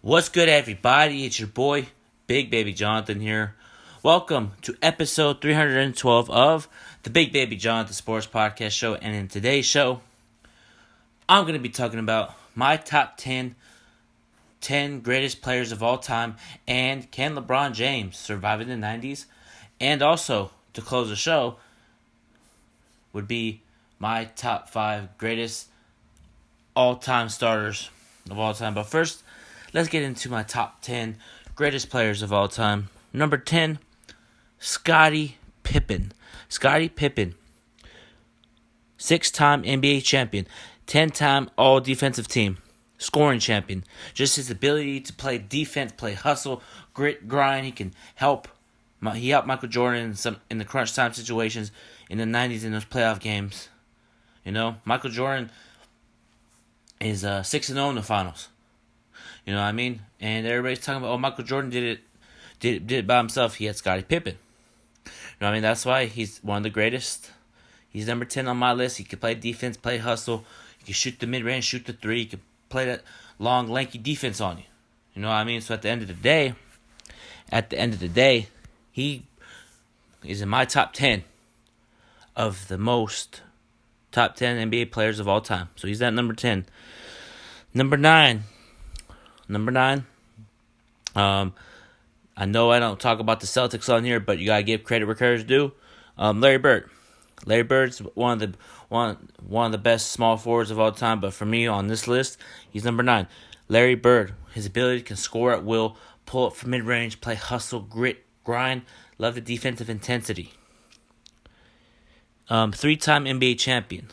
What's good, everybody? It's your boy, Bigbabyjonathan here. Welcome to episode 312 of the Bigbabyjonathan Sports Podcast Show. And in today's show, I'm going to be talking about my top 10 greatest players of all time, and can LeBron James survive in the 90s? And also, to close the show, would be my top 5 greatest all-time starters of all time. But first, let's get into my top 10 greatest players of all time. Number 10, Scottie Pippen. Scottie Pippen, 6-time NBA champion, 10-time all-defensive team, scoring champion. Just his ability to play defense, play hustle, grit, grind. He can help. He helped Michael Jordan in the crunch time situations in the 90s in those playoff games. You know, Michael Jordan is 6-0 in the finals. You know what I mean? And everybody's talking about, Michael Jordan did it by himself. He had Scottie Pippen. You know what I mean? That's why he's one of the greatest. He's number 10 on my list. He can play defense, play hustle. He can shoot the mid-range, shoot the three. He can play that long, lanky defense on you. You know what I mean? So at the end of the day, he is in my top 10 of the most top 10 NBA players of all time. So he's at number 10. Number 9. I know I don't talk about the Celtics on here, but you gotta give credit where credit's due. Larry Bird. Larry Bird's one of the best small forwards of all time, but for me on this list, he's number 9. Larry Bird. His ability can score at will, pull up from mid-range, play hustle, grit, grind, love the defensive intensity. 3-time NBA champion,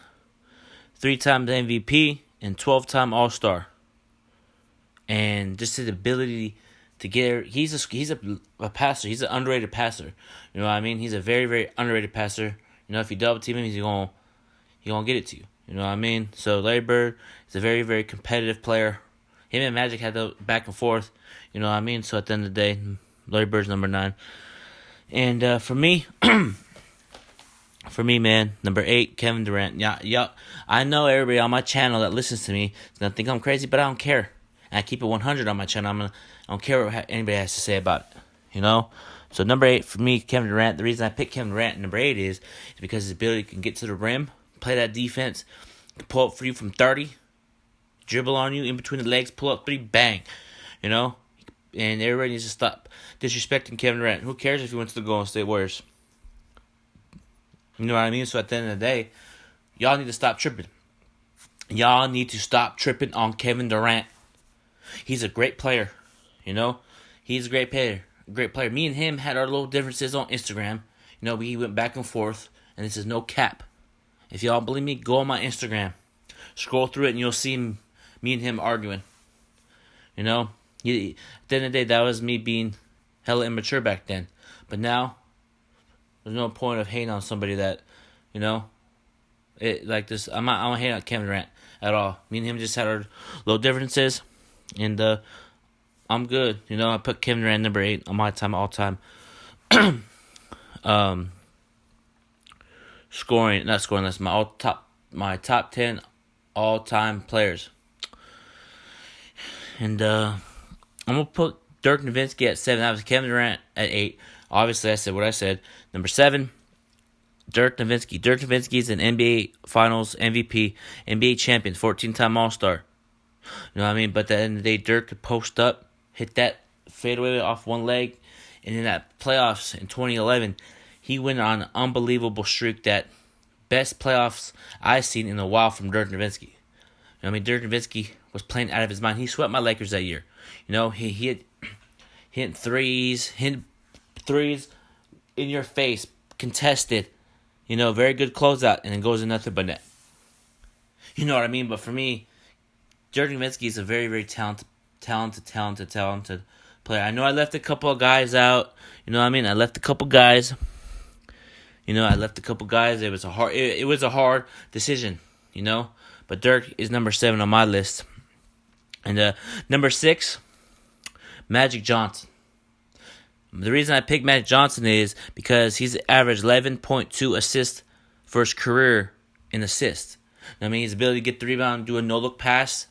3-time MVP, and 12-time All-Star. And just his ability to get, he's a passer. He's an underrated passer. You know what I mean? He's a very, very underrated passer. You know, if you double team him, he's gonna get it to you. You know what I mean? So Larry Bird is a very, very competitive player. Him and Magic had the back and forth. You know what I mean? So at the end of the day, Larry Bird's number 9. And for me, man, number 8, Kevin Durant. Yeah. I know everybody on my channel that listens to me is gonna think I'm crazy, but I don't care. And I keep it 100 on my channel. I don't care what anybody has to say about it. You know? So number 8 for me, Kevin Durant. The reason I picked Kevin Durant at number 8 is because his ability can get to the rim, play that defense, pull up for you from 30, dribble on you in between the legs, pull up 3, bang. You know? And everybody needs to stop disrespecting Kevin Durant. Who cares if he went to the Golden State Warriors? You know what I mean? So at the end of the day, y'all need to stop tripping. Y'all need to stop tripping on Kevin Durant. He's a great player, you know. He's a great player. Me and him had our little differences on Instagram. You know, we went back and forth, and this is no cap. If y'all believe me, go on my Instagram, scroll through it, and you'll see me and him arguing. You know, at the end of the day, that was me being hella immature back then. But now, there's no point of hating on somebody that, you know, it like this. I don't hate on Kevin Durant at all. Me and him just had our little differences. And I'm good. You know, I put Kevin Durant number 8 on my all time. Not scoring list. My top 10 all time players. And I'm gonna put Dirk Nowitzki at 7. That was Kevin Durant at 8. Obviously, I said what I said. Number 7, Dirk Nowitzki. Dirk Nowitzki is an NBA Finals MVP, NBA champion, 14-time All-Star. You know what I mean? But at the end of the day, Dirk could post up, hit that fadeaway off one leg, and in that playoffs in 2011, he went on an unbelievable streak, that best playoffs I've seen in a while from Dirk Nowitzki. You know what I mean? Dirk Nowitzki was playing out of his mind. He swept my Lakers that year. You know, he hit threes in your face, contested. You know, very good closeout, and then goes in nothing but net. You know what I mean? But for me, Dirk Nowitzki is a very, very talented player. I know I left a couple of guys out. You know what I mean? I left a couple guys. It was a hard decision, you know. But Dirk is number 7 on my list. And number 6, Magic Johnson. The reason I picked Magic Johnson is because he's averaged 11.2 assists for his career in assists. I mean, his ability to get the rebound, do a no-look pass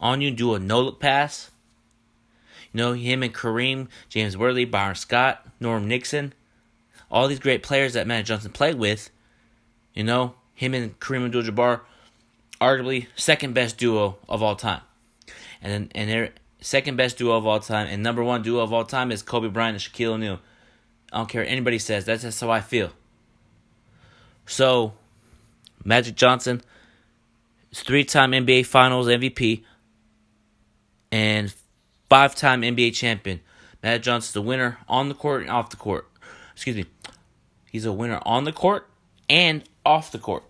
on you, do a no-look pass. You know, him and Kareem, James Worthy, Byron Scott, Norm Nixon, all these great players that Magic Johnson played with. You know, him and Kareem Abdul-Jabbar, arguably second best duo of all time. And their second best duo of all time and number one duo of all time is Kobe Bryant and Shaquille O'Neal. I don't care what anybody says. That's just how I feel. So, Magic Johnson is 3-time NBA Finals MVP and 5-time NBA champion. Magic Johnson's a winner on the court and off the court. Excuse me. He's a winner on the court and off the court.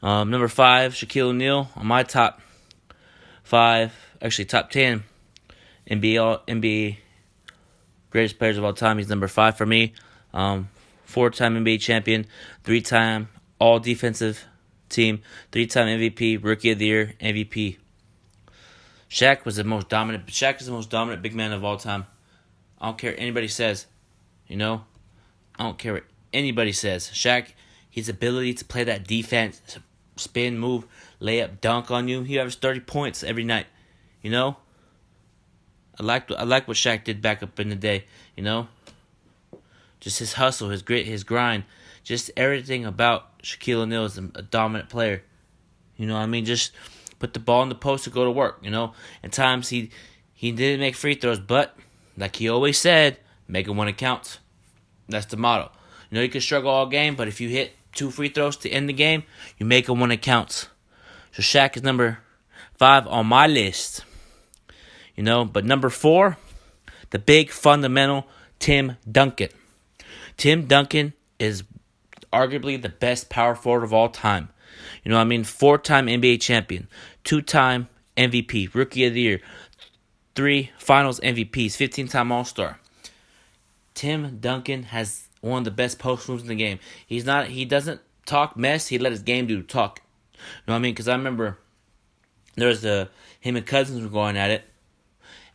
Number 5, Shaquille O'Neal on my top 10 NBA greatest players of all time. He's number 5 for me. 4-time NBA champion, 3-time All Defensive Team, 3-time MVP, Rookie of the Year, MVP. Shaq is the most dominant big man of all time. I don't care what anybody says. You know? I don't care what anybody says. Shaq, his ability to play that defense, spin, move, layup, dunk on you. He averages 30 points every night. You know? I like what Shaq did back up in the day, you know? Just his hustle, his grit, his grind. Just everything about Shaquille O'Neal is a dominant player. You know what I mean? Just put the ball in the post to go to work, you know? At times he didn't make free throws, but like he always said, make it when it counts. That's the motto. You know, you can struggle all game, but if you hit 2 free throws to end the game, you make it when it counts. So Shaq is number 5 on my list. You know, but number 4, the big fundamental Tim Duncan. Tim Duncan is arguably the best power forward of all time. You know what I mean? 4-time NBA champion, 2-time MVP, Rookie of the Year, 3 Finals MVPs, 15-time All-Star. Tim Duncan has one of the best post moves in the game. He doesn't talk mess. He let his game do talk. You know what I mean? Because I remember there was him and Cousins were going at it.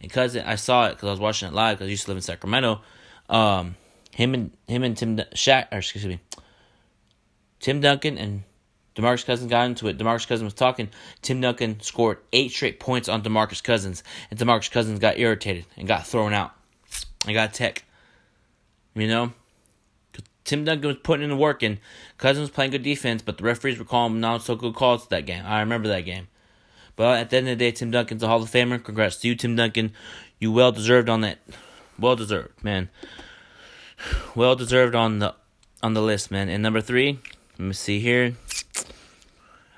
And Cousin, I saw it because I was watching it live because I used to live in Sacramento. Him and Tim Duncan and DeMarcus Cousins got into it. DeMarcus Cousins was talking. Tim Duncan scored 8 straight points on DeMarcus Cousins, and DeMarcus Cousins got irritated and got thrown out. And got tech. You know, Tim Duncan was putting in the work, and Cousins was playing good defense, but the referees were calling not so good calls to that game. I remember that game. But at the end of the day, Tim Duncan's a Hall of Famer. Congrats to you, Tim Duncan. You well deserved on that. Well deserved, man. Well deserved on the list, man. And number 3, let me see here.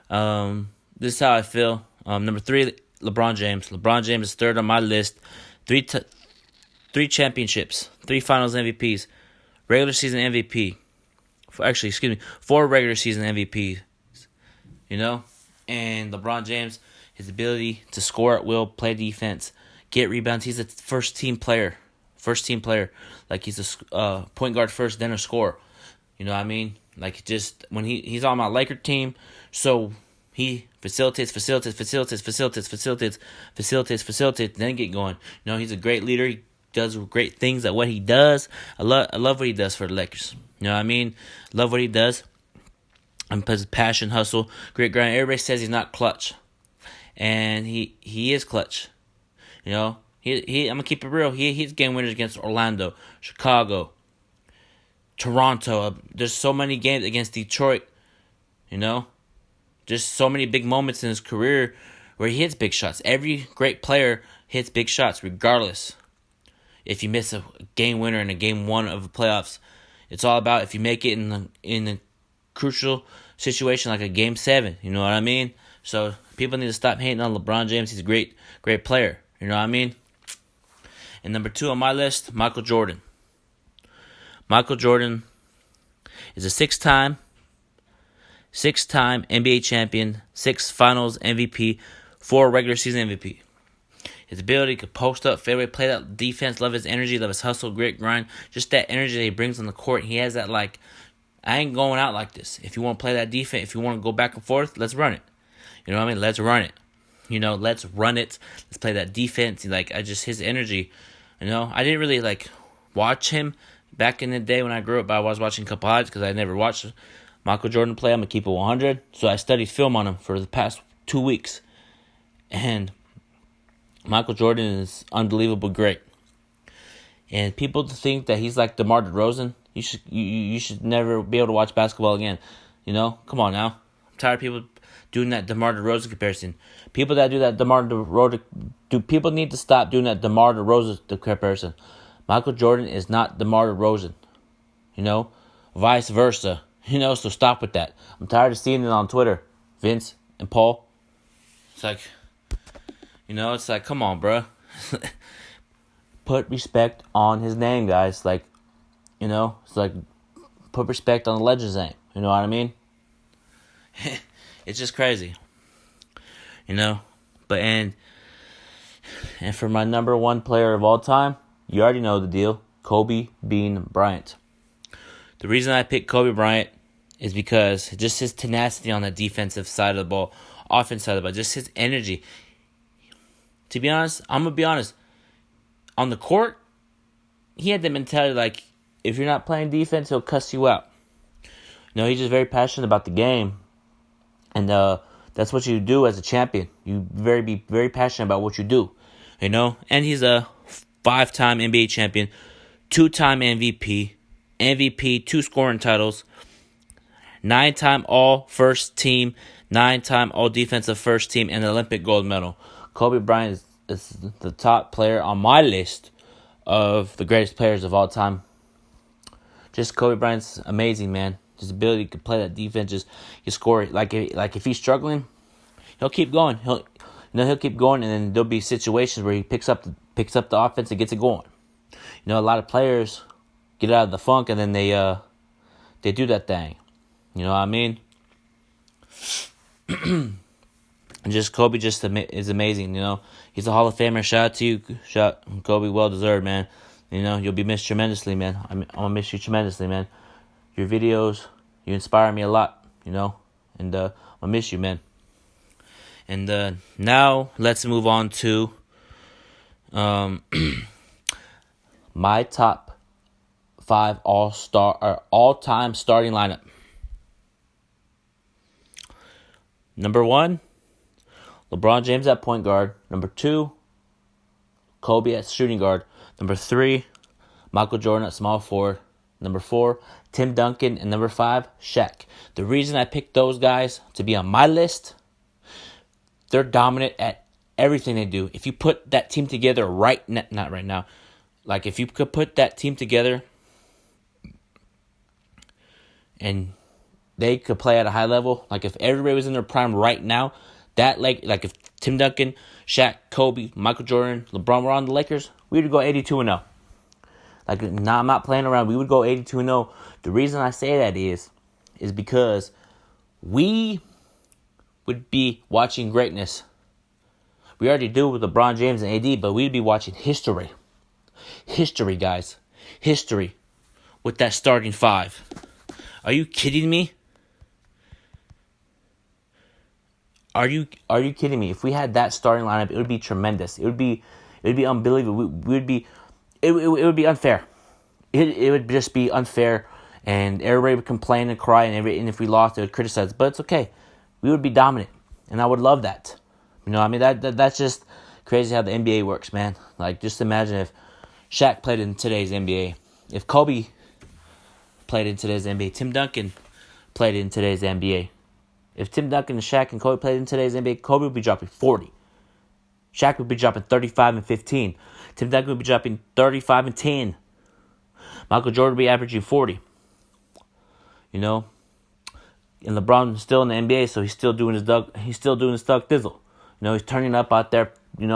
This is how I feel. Number 3, LeBron James. LeBron James is 3rd on my list. 3 championships, 3 Finals MVPs, regular season MVP. 4 regular season MVPs. You know, and LeBron James. His ability to score at will, play defense, get rebounds. He's a first team player. Like he's a point guard first, then a scorer. You know what I mean? Like just when he's on my Laker team, so he facilitates, then get going. You know, he's a great leader. He does great things at what he does. I love what he does for the Lakers. You know what I mean? Love what he does. And his passion, hustle, great grind. Everybody says he's not clutch. And he is clutch. You know, I'm gonna keep it real. He's game winners against Orlando, Chicago, Toronto. There's so many games against Detroit. You know, just so many big moments in his career where he hits big shots. Every great player hits big shots, regardless. If you miss a game winner in a game 1 of the playoffs, it's all about if you make it in a crucial situation like a game 7. You know what I mean? So people need to stop hating on LeBron James. He's a great player. You know what I mean? And number 2 on my list, Michael Jordan. Michael Jordan is a 6-time NBA champion, 6 Finals MVP, 4 regular season MVP. His ability to post up, fadeaway, play that defense, love his energy, love his hustle, grit, grind, just that energy that he brings on the court. He has that like, I ain't going out like this. If you want to play that defense, if you want to go back and forth, let's run it. You know what I mean? Let's run it. You know, let's run it. Let's play that defense. Like, his energy. You know, I didn't really, like, watch him back in the day when I grew up. But I was watching a couple highlights because I never watched Michael Jordan play. I'm going to keep it 100. So I studied film on him for the past 2 weeks. And Michael Jordan is unbelievable great. And people think that he's like DeMar DeRozan, you should never be able to watch basketball again. Come on now. I'm tired of people doing that DeMar DeRozan comparison. People that do that people need to stop doing that DeMar DeRozan comparison. Michael Jordan is not DeMar DeRozan. Vice versa. So stop with that. I'm tired of seeing it on Twitter, Vince and Paul. It's like, come on, bro. Put respect on his name, guys. It's like, put respect on the legend's name. You know what I mean? It's just crazy. But, and for my number one player of all time, you already know the deal. Kobe Bean Bryant. The reason I picked Kobe Bryant is because just his tenacity on the defensive side of the ball, offensive side of the ball, just his energy. To be honest, I'm going to be honest. On the court, he had the mentality like, if you're not playing defense, he'll cuss you out. He's just very passionate about the game. And that's what you do as a champion. You be very passionate about what you do. And he's a 5-time NBA champion, 2-time MVP, 2 scoring titles, 9-time all first team, 9-time all defensive first team, and Olympic gold medal. Kobe Bryant is the top player on my list of the greatest players of all time. Just Kobe Bryant's amazing, man. His ability to play that defense, just he score. Like if he's struggling, he'll keep going. He'll keep going, and then there'll be situations where he picks up the offense and gets it going. A lot of players get out of the funk and then they do that thing. You know what I mean? And just Kobe is amazing. He's a Hall of Famer. Shout out to you, Kobe. Well deserved, man. You'll be missed tremendously, man. I'm gonna miss you tremendously, man. Your videos, you inspire me a lot. And I'm gonna miss you, man. And now let's move on to my top 5 all-time starting lineup. Number 1, LeBron James at point guard. Number 2, Kobe at shooting guard. Number 3, Michael Jordan at small forward. Number 4, Tim Duncan. And number 5, Shaq. The reason I picked those guys to be on my list, they're dominant at everything they do. If you put that team together not right now, like if you could put that team together and they could play at a high level, like if everybody was in their prime right now, like if Tim Duncan, Shaq, Kobe, Michael Jordan, LeBron were on the Lakers, we would go 82-0. I'm not playing around. We would go 82-0. The reason I say that is because we would be watching greatness. We already do with LeBron James and AD, but we'd be watching history. History, guys. History with that starting 5. Are you kidding me? Are you kidding me? If we had that starting lineup, it would be tremendous. It would be unbelievable. It would be unfair. It would just be unfair, and everybody would complain and cry, and if we lost, they would criticize. But it's okay. We would be dominant, and I would love that. That's just crazy how the NBA works, man. Like, just imagine if Shaq played in today's NBA, if Kobe played in today's NBA, Tim Duncan played in today's NBA. If Tim Duncan and Shaq and Kobe played in today's NBA, Kobe would be dropping 40. Shaq would be dropping 35 and 15. Tim Duncan would be dropping 35 and 10. Michael Jordan would be averaging 40. And LeBron is still in the NBA, so he's still doing his Doug Dizzle. He's turning up out there,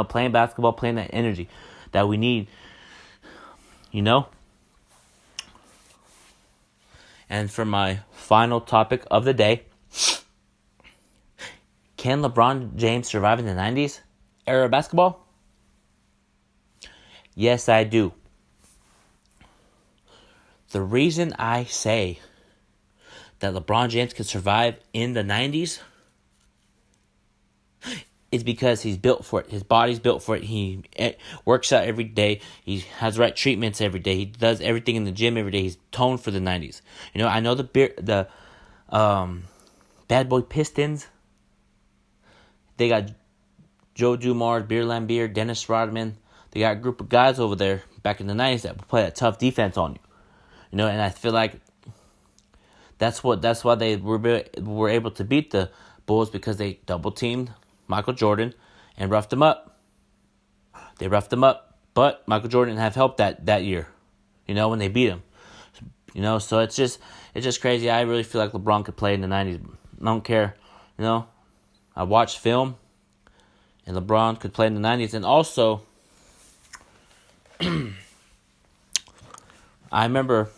playing basketball, playing that energy that we need. And for my final topic of the day, can LeBron James survive in the 90s era of basketball? Yes, I do. The reason I say that LeBron James can survive in the 90s is because he's built for it. His body's built for it. He works out every day. He has the right treatments every day. He does everything in the gym every day. He's toned for the 90s. I know the Bad Boy Pistons, they got Joe Dumars, Beer Lambier, Dennis Rodman. They got a group of guys over there back in the 90s that would play that tough defense on you. You know, and I feel like that's why they were able to beat the Bulls, because they double teamed Michael Jordan and roughed him up. They roughed him up, but Michael Jordan didn't have help that year. You know, when they beat him. You know, so it's just crazy. I really feel like LeBron could play in the 90s. I don't care. You know, I watched film, and LeBron could play in the 90s. And also, I remember,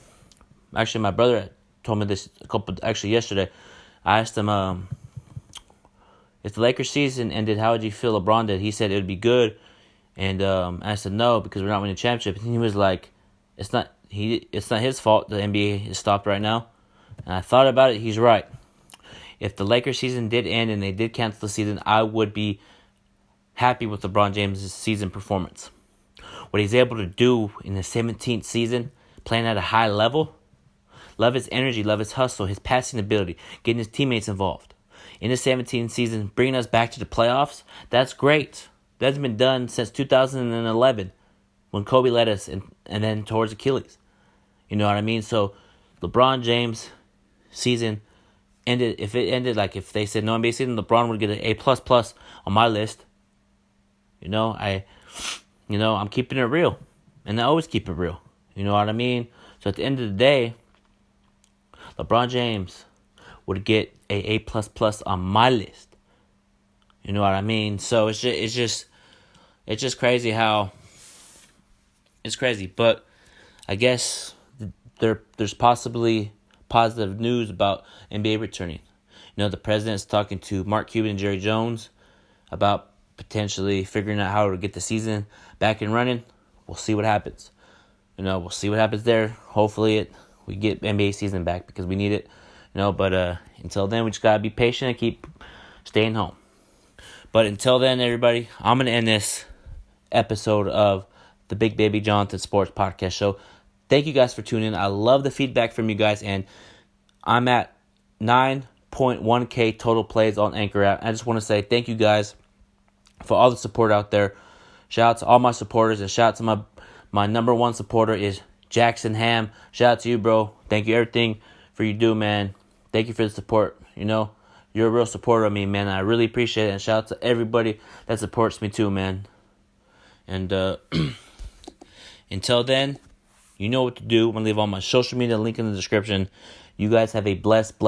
actually, my brother told me this yesterday. I asked him, if the Lakers season ended, how would you feel LeBron did? He said it would be good. And I said no, because we're not winning a championship. And he was like, it's not his fault the NBA is stopped right now. And I thought about it. He's right. If the Lakers season did end and they did cancel the season, I would be happy with LeBron James' season performance. What he's able to do in the 17th season, playing at a high level, love his energy, love his hustle, his passing ability, getting his teammates involved. In the 17th season, bringing us back to the playoffs, that's great. That's been done since 2011 when Kobe led us and then towards Achilles. You know what I mean? So LeBron James' season ended, if they said no NBA season, LeBron would get an A++ on my list. You know, I'm keeping it real. And I always keep it real. You know what I mean? So at the end of the day, LeBron James would get a A++ on my list. You know what I mean? So it's just crazy how it's crazy. But I guess there's possibly positive news about NBA returning. You know, the president's talking to Mark Cuban and Jerry Jones about potentially figuring out how to get the season back and running. We'll see what happens. You know, we'll see what happens there. Hopefully we get NBA season back, because we need it. You know, but until then, we just gotta be patient and keep staying home. But until then, everybody, I'm gonna end this episode of the Bigbabyjonathan Sports podcast show. Thank you guys for tuning in. I love the feedback from you guys, and I'm at 9.1K total plays on Anchor app. I just want to say thank you guys for all the support out there. Shout out to all my supporters, and shout out to my number one supporter is Jackson Ham. Shout out to you, bro. Thank you everything for you do, man. Thank you for the support. You know, you're a real supporter of me, man. I really appreciate it. And shout out to everybody that supports me too, man. And until then, you know what to do. I'm going to leave all my social media link in the description. You guys have a blessed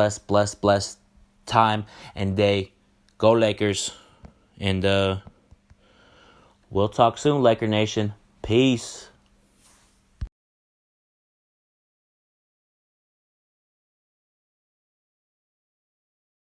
time and day. Go Lakers. And we'll talk soon, Laker Nation. Peace.